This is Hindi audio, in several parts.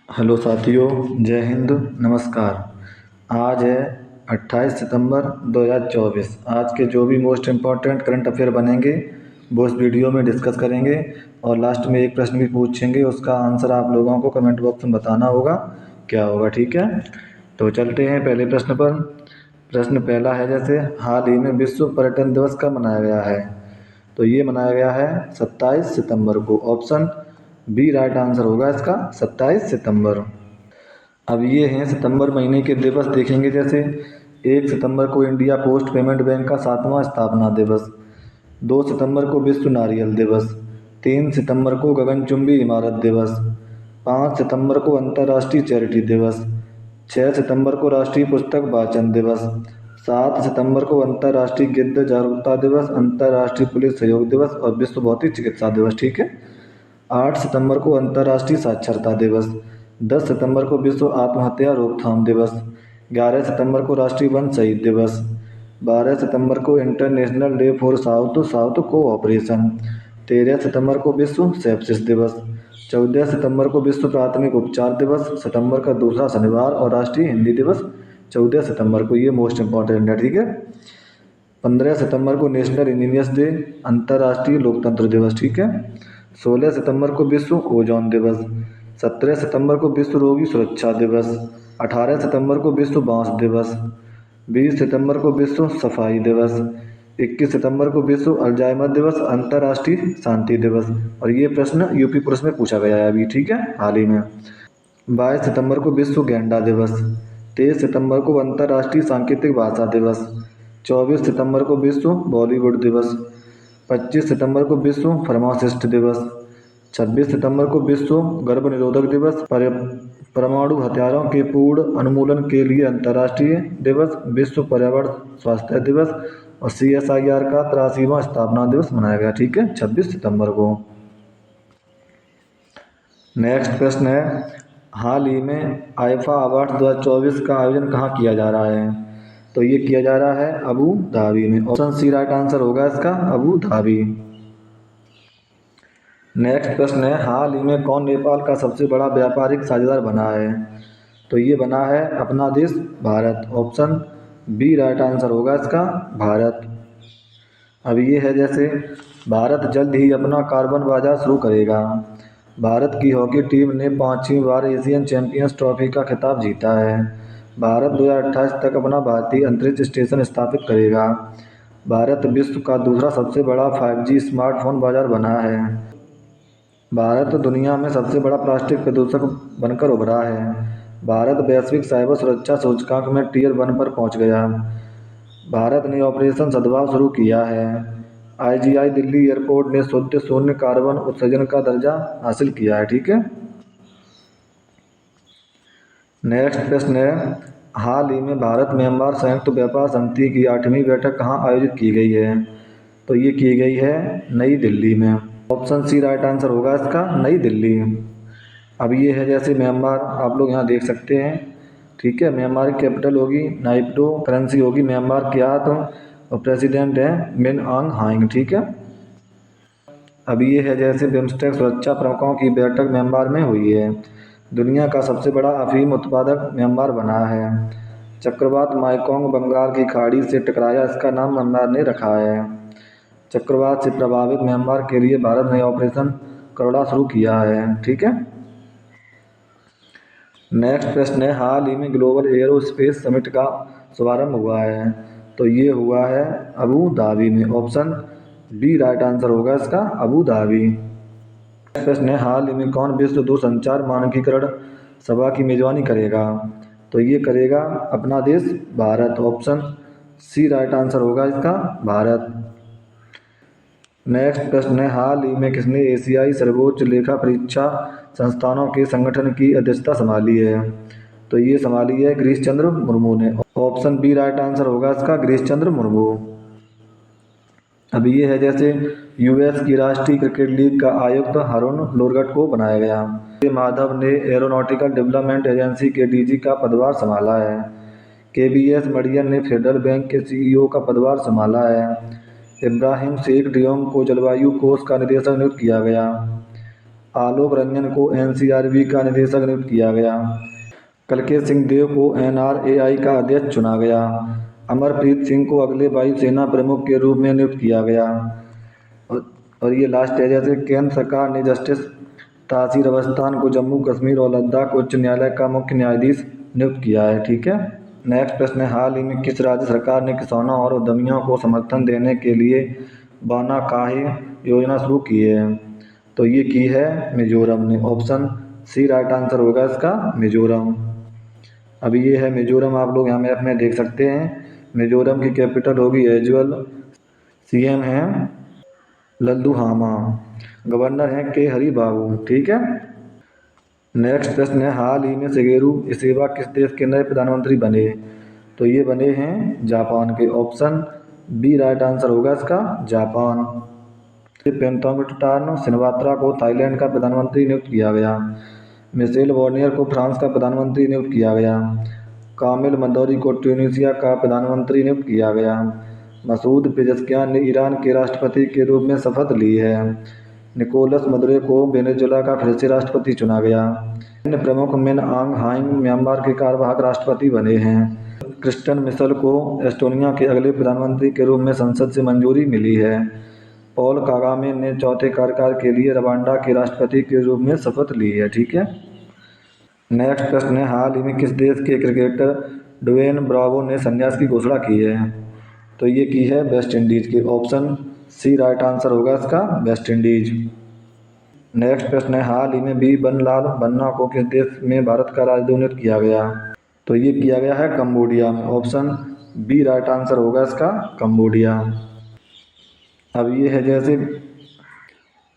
हेलो साथियों, जय हिंद, नमस्कार। आज है 28 सितंबर 2024। आज के जो भी मोस्ट इम्पॉर्टेंट करंट अफेयर बनेंगे वो इस वीडियो में डिस्कस करेंगे और लास्ट में एक प्रश्न भी पूछेंगे, उसका आंसर आप लोगों को कमेंट बॉक्स में बताना होगा क्या होगा। ठीक है, तो चलते हैं पहले प्रश्न पर। प्रश्न पहला है जैसे हाल ही में विश्व पर्यटन दिवस कब मनाया गया है? तो ये मनाया गया है 27 सितंबर को। ऑप्शन बी राइट आंसर होगा इसका, 27 सितंबर। अब ये हैं सितंबर महीने के दिवस, देखेंगे जैसे 1 सितंबर को इंडिया पोस्ट पेमेंट बैंक का 7वां स्थापना दिवस, 2 सितंबर को विश्व नारियल दिवस, 3 सितंबर को गगनचुंबी इमारत दिवस, 5 सितंबर को अंतर्राष्ट्रीय चैरिटी दिवस, 6 सितंबर को राष्ट्रीय पुस्तक वाचन दिवस, 7 सितंबर को अंतर्राष्ट्रीय गिद्ध जागरूकता दिवस, अंतर्राष्ट्रीय पुलिस सहयोग दिवस और विश्व भौतिक चिकित्सा दिवस। ठीक है, 8 सितंबर को अंतर्राष्ट्रीय साक्षरता दिवस, 10 सितंबर को विश्व आत्महत्या रोकथाम दिवस, 11 सितंबर को राष्ट्रीय वन शहीद दिवस, 12 सितंबर को international day for south south cooperation, 13 सितंबर को विश्व सेप्सिस दिवस, 14 सितंबर को विश्व प्राथमिक उपचार दिवस, सितंबर का दूसरा शनिवार और राष्ट्रीय हिंदी दिवस 14 सितंबर को। ये मोस्ट इम्पॉर्टेंट है। ठीक है, 15 सितंबर को नेशनल इंजीनियर्स डे, अंतर्राष्ट्रीय लोकतंत्र दिवस। ठीक है, 16 सितंबर को विश्व ओजोन दिवस, 17 सितंबर को विश्व रोगी सुरक्षा दिवस, 18 सितंबर को विश्व बांस दिवस, 20 सितंबर को विश्व सफाई दिवस, 21 सितंबर को विश्व अल्जाइमर दिवस, अंतर्राष्ट्रीय शांति दिवस। और ये प्रश्न यूपी पुलिस में पूछा गया है अभी। ठीक है, हाल ही में। 22 सितंबर को विश्व गेंडा दिवस, 23 सितंबर को अंतर्राष्ट्रीय सांकेतिक भाषा दिवस, 24 सितंबर को विश्व बॉलीवुड दिवस, 25 सितंबर को विश्व फार्मासिस्ट दिवस, 26 सितंबर को विश्व गर्भ निरोधक दिवस, परमाणु हथियारों के पूर्ण उन्मूलन के लिए अंतर्राष्ट्रीय दिवस, विश्व पर्यावरण स्वास्थ्य दिवस और CSIR का 83वां स्थापना दिवस मनाया गया। ठीक है, 26 सितंबर को। नेक्स्ट प्रश्न है हाल ही में आईफा अवार्ड 2024 का आयोजन कहाँ किया जा रहा है? तो ये किया जा रहा है अबू धाबी में। ऑप्शन सी राइट आंसर होगा इसका, अबू धाबी। नेक्स्ट प्रश्न है हाल ही में कौन नेपाल का सबसे बड़ा व्यापारिक साझेदार बना है? तो ये बना है अपना देश Bharat. Option B right answer होगा इसका, भारत। अब ये है जैसे भारत जल्द ही अपना कार्बन बाजार शुरू करेगा। भारत की हॉकी टीम ने 5वीं बार एशियन चैंपियंस ट्रॉफी का खिताब जीता है। भारत 2028 तक अपना भारतीय अंतरिक्ष स्टेशन स्थापित करेगा। भारत विश्व का दूसरा सबसे बड़ा 5G स्मार्टफोन बाजार बना है। भारत दुनिया में सबसे बड़ा प्लास्टिक प्रदूषक बनकर उभरा है। भारत वैश्विक साइबर सुरक्षा सूचकांक में टियर 1 पर पहुंच गया। भारत ने ऑपरेशन सद्भाव शुरू किया है। IGI दिल्ली एयरपोर्ट ने शुद्ध शून्य कार्बन उत्सर्जन का दर्जा हासिल किया है। ठीक है, नेक्स्ट प्रश्न है हाल ही में भारत म्यांमार संयुक्त व्यापार संधि की 8वीं बैठक कहाँ आयोजित की गई है? तो ये की गई है नई दिल्ली में। ऑप्शन सी राइट आंसर होगा इसका, नई दिल्ली। अब ये है जैसे म्यांमार, आप लोग यहाँ देख सकते हैं। ठीक है, म्यांमार की कैपिटल होगी नाइपिडो, करेंसी होगी म्यांमार क्यात और प्रेसिडेंट है मिन आंग हाइंग। ठीक है, अब ये है जैसे बिम्स्टेक सुरक्षा प्रमुखों की बैठक म्यांमार में हुई है। दुनिया का सबसे बड़ा अफीम उत्पादक म्यांमार बना है। चक्रवात माइकोंग बंगाल की खाड़ी से टकराया, इसका नाम म्यांमार ने रखा है। चक्रवात से प्रभावित म्यांमार के लिए भारत ने ऑपरेशन करुणा शुरू किया है। ठीक है, नेक्स्ट प्रश्न है हाल ही में ग्लोबल एयरोस्पेस समिट का शुभारंभ हुआ है। तो ये हुआ है अबू धाबी में। ऑप्शन बी राइट आंसर होगा इसका, अबू धाबी। प्रश्न है हाल ही में कौन विश्व दूरसंचार मानकीकरण सभा की मेजबानी करेगा? तो ये करेगा अपना देश Bharat. Option C right answer होगा इसका, भारत। नेक्स्ट प्रश्न है हाल ही में किसने एशियाई सर्वोच्च लेखा परीक्षा संस्थानों के संगठन की अध्यक्षता संभाली है? तो ये संभाली है गिरीश चंद्र मुर्मू ने। ऑप्शन बी राइट आंसर होगा इसका, गिरीश चंद्र मुर्मू। अब ये है जैसे US की राष्ट्रीय क्रिकेट लीग का आयुक्त हरुण लोरगट को बनाया गया। माधव ने एरोनॉटिकल डेवलपमेंट एजेंसी के DG का पदभार संभाला है। KBS मडियन ने फेडरल बैंक के CEO का पदभार संभाला है। इब्राहिम शेख डियोंग को जलवायु कोष का निदेशक नियुक्त किया गया। आलोक रंजन को NCRB का निदेशक नियुक्त किया गया। कलकेश सिंह देव को NRAI का अध्यक्ष चुना गया। अमरप्रीत सिंह को अगले वायुसेना प्रमुख के रूप में नियुक्त किया गया। और ये लास्ट है, जैसे केंद्र सरकार ने जस्टिस तासीर अवस्थान को जम्मू कश्मीर और लद्दाख उच्च न्यायालय का मुख्य न्यायाधीश नियुक्त किया है। ठीक है। नेक्स्ट प्रश्न है, हाल ही में किस राज्य सरकार ने किसानों और उद्यमियों को समर्थन देने के लिए बानाकाही योजना शुरू की है? तो ये की है मिजोरम ने। ऑप्शन सी राइट आंसर होगा इसका, मिजोरम। अभी ये है मिजोरम, आप लोग यहाँ मैप में देख सकते हैं। मिजोरम की कैपिटल होगी एजुअल, CM है लल्लुहामा, गवर्नर हैं के हरि बाबू। ठीक है। नेक्स्ट प्रश्न है, हाल ही में शिगेरू इसेबा किस देश के नए प्रधानमंत्री बने? तो ये बने हैं जापान के। ऑप्शन बी राइट आंसर होगा इसका, जापान। पेंटोमिटान सिनवात्रा को थाईलैंड का प्रधानमंत्री नियुक्त किया गया। मिशेल बर्नियर को फ्रांस का प्रधानमंत्री नियुक्त किया गया। कामिल मंदौरी को ट्यूनीशिया का प्रधानमंत्री नियुक्त किया गया। मसूद पेजेस्कियान ने ईरान के राष्ट्रपति के रूप में शपथ ली है। निकोलस मदुरो को वेनेजुएला का फिर से राष्ट्रपति चुना गया। अन्य प्रमुख मिन आंग हाइंग म्यांमार के कार्यवाहक राष्ट्रपति बने हैं। क्रिस्टन मिशेल को एस्टोनिया के अगले प्रधानमंत्री के रूप में संसद से मंजूरी मिली है। पॉल कागामे ने चौथे कार्यकाल के लिए रवांडा के राष्ट्रपति के रूप में शपथ ली है। ठीक है। नेक्स्ट प्रश्न है, हाल ही में किस देश के क्रिकेटर ड्वेन ब्रावो ने संन्यास की घोषणा की है? तो ये की है वेस्ट इंडीज के। ऑप्शन सी राइट आंसर होगा इसका, वेस्ट इंडीज। नेक्स्ट प्रश्न है, हाल ही में बी बनलाल बन्ना को किस देश में भारत का राजदूत नियुक्त किया गया? तो ये किया गया है कंबोडिया में। ऑप्शन बी राइट आंसर होगा इसका, कंबोडिया। अब ये है, जैसे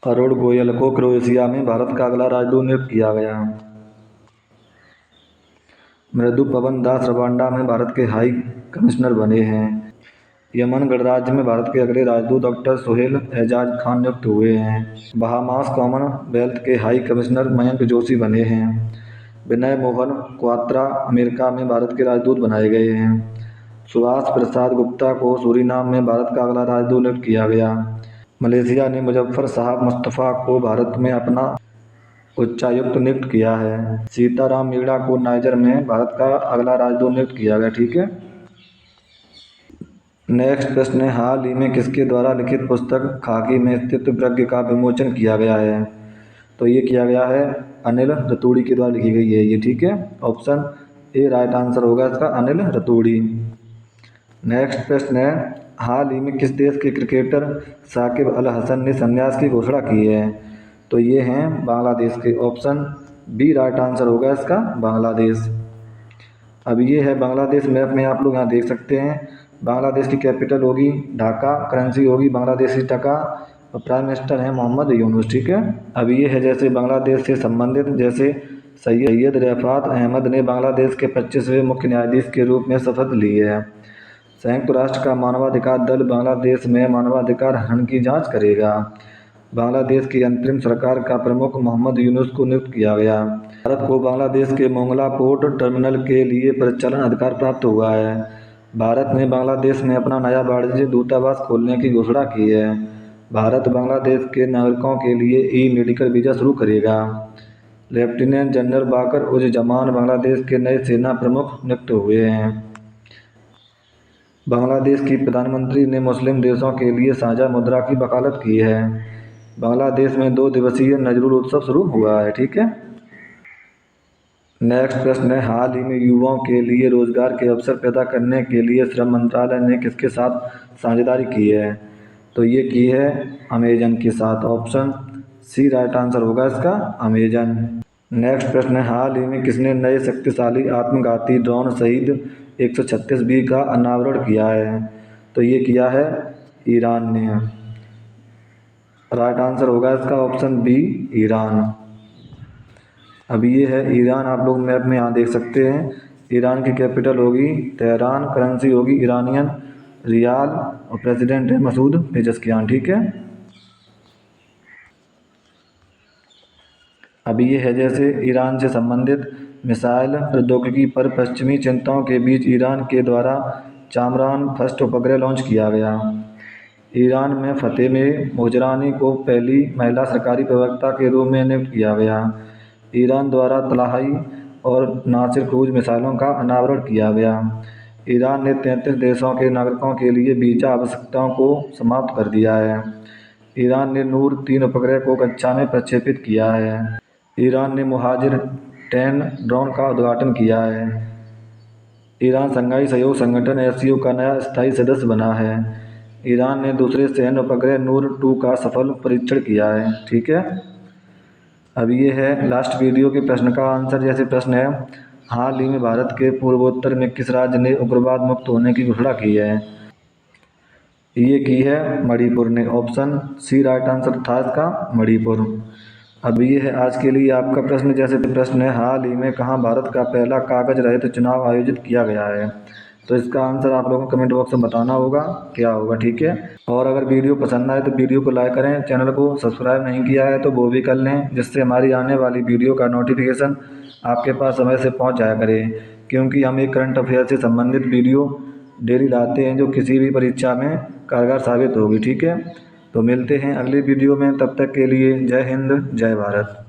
अरुण गोयल को क्रोएशिया में भारत का अगला राजदूत नियुक्त किया गया। मृदु पवन दास रवांडा में भारत के हाई कमिश्नर बने हैं। यमन गणराज्य में भारत के अगले राजदूत डॉक्टर सोहेल एजाज खान नियुक्त हुए हैं। बहामास कॉमनवेल्थ के हाई कमिश्नर मयंक जोशी बने हैं। विनय मोहन क्वात्रा अमेरिका में भारत के राजदूत बनाए गए हैं। सुभाष प्रसाद गुप्ता को सूरीनाम में भारत का अगला राजदूत नियुक्त किया गया। मलेशिया ने मुजफ्फर साहब मुस्तफ़ा को भारत में अपना उच्चायुक्त नियुक्त किया है। सीताराम मीणा को नाइजर में भारत का अगला राजदूत नियुक्त किया गया। ठीक है। नेक्स्ट प्रश्न है, हाल ही में किसके द्वारा लिखित पुस्तक खाकी में स्थित प्रज्ञ का विमोचन किया गया है? तो ये किया गया है अनिल रतूड़ी के द्वारा लिखी गई है ये। ठीक है। ऑप्शन ए राइट आंसर होगा इसका, अनिल रतूड़ी। नेक्स्ट प्रश्न है, हाल ही में किस देश के क्रिकेटर साकिब अल हसन ने संन्यास की घोषणा की है? तो ये हैं बांग्लादेश के। ऑप्शन बी राइट आंसर होगा इसका, बांग्लादेश। अब ये है बांग्लादेश, मैप में आप लोग यहाँ देख सकते हैं। बांग्लादेश की कैपिटल होगी ढाका, करेंसी होगी बांग्लादेशी टका और प्राइम मिनिस्टर हैं मोहम्मद यूनुस। ठीक है। अब ये है, जैसे बांग्लादेश से संबंधित, जैसे सैयद रफ़ात अहमद ने बांग्लादेश के 25वें मुख्य न्यायाधीश के रूप में शपथ ली है। संयुक्त राष्ट्र का मानवाधिकार दल बांग्लादेश में मानवाधिकार हनन की जाँच करेगा। बांग्लादेश की अंतरिम सरकार का प्रमुख मोहम्मद यूनुस को नियुक्त किया गया। भारत को बांग्लादेश के मोंगला पोर्ट टर्मिनल के लिए परिचालन अधिकार प्राप्त हुआ है। भारत ने बांग्लादेश में अपना नया वाणिज्य दूतावास खोलने की घोषणा की है। भारत बांग्लादेश के नागरिकों के लिए ई-मेडिकल वीज़ा शुरू करेगा। लेफ्टिनेंट जनरल बाकर उज जमान बांग्लादेश के नए सेना प्रमुख नियुक्त हुए हैं। बांग्लादेश की प्रधानमंत्री ने मुस्लिम देशों के लिए साझा मुद्रा की वकालत की है। बांग्लादेश में 2 दिवसीय नजरुल उत्सव शुरू हुआ है। ठीक है। नेक्स्ट प्रश्न है, हाल ही में युवाओं के लिए रोजगार के अवसर पैदा करने के लिए श्रम मंत्रालय ने किसके साथ साझेदारी की है? तो ये की है अमेजन के साथ। ऑप्शन सी राइट आंसर होगा इसका, अमेजन। नेक्स्ट प्रश्न है, हाल ही में किसने नए शक्तिशाली आत्मघाती ड्रोन शहीद 136B का अनावरण किया है? तो ये किया है ईरान ने। राइट आंसर होगा इसका, ऑप्शन बी, ईरान। अब ये है ईरान, आप लोग मैप में यहाँ देख सकते हैं। ईरान की कैपिटल होगी तेहरान, करेंसी होगी ईरानियन रियाल और प्रेसिडेंट है मसूद पेजेस्कियान। ठीक है। अब ये है, जैसे ईरान से संबंधित मिसाइल प्रौद्योगिकी पर पश्चिमी चिंताओं के बीच ईरान के द्वारा चामरान फर्स्ट उपग्रह लॉन्च किया गया। ईरान में फ़ातिमा मुजरानी को पहली महिला सरकारी प्रवक्ता के रूप में नियुक्त किया गया। ईरान द्वारा तलाही और नासिर क्रूज मिसाइलों का अनावरण किया गया। ईरान ने 33 देशों के नागरिकों के लिए वीज़ा आवश्यकताओं को समाप्त कर दिया है। ईरान ने नूर 3 उपग्रह को कक्षा में प्रक्षेपित किया है। ईरान ने मुहाजिर 10 ड्रोन का उद्घाटन किया है। ईरान शंघाई सहयोग संगठन SCO का नया स्थायी सदस्य बना है। ईरान ने दूसरे सैन्य उपग्रह नूर 2 का सफल परीक्षण किया है। ठीक है, अब ये है लास्ट वीडियो के प्रश्न का आंसर। जैसे प्रश्न है, हाल ही में भारत के पूर्वोत्तर में किस राज्य ने उग्रवाद मुक्त होने की घोषणा की है? ये की है मणिपुर ने। ऑप्शन सी राइट आंसर था इसका, मणिपुर। अब ये है आज के लिए आपका प्रश्न। जैसे प्रश्न है, हाल ही में कहाँ भारत का पहला कागज रहित चुनाव आयोजित किया गया है? तो इसका आंसर आप लोगों को कमेंट बॉक्स में बताना होगा क्या होगा। ठीक है, और अगर वीडियो पसंद आए तो वीडियो को लाइक करें, चैनल को सब्सक्राइब नहीं किया है तो वो भी कर लें, जिससे हमारी आने वाली वीडियो का नोटिफिकेशन आपके पास समय से पहुंच जाया करे। क्योंकि हम एक करंट अफेयर से संबंधित वीडियो डेली लाते हैं जो किसी भी परीक्षा में कारगर साबित होगी। ठीक है, तो मिलते हैं अगली वीडियो में, तब तक के लिए जय हिंद जय भारत।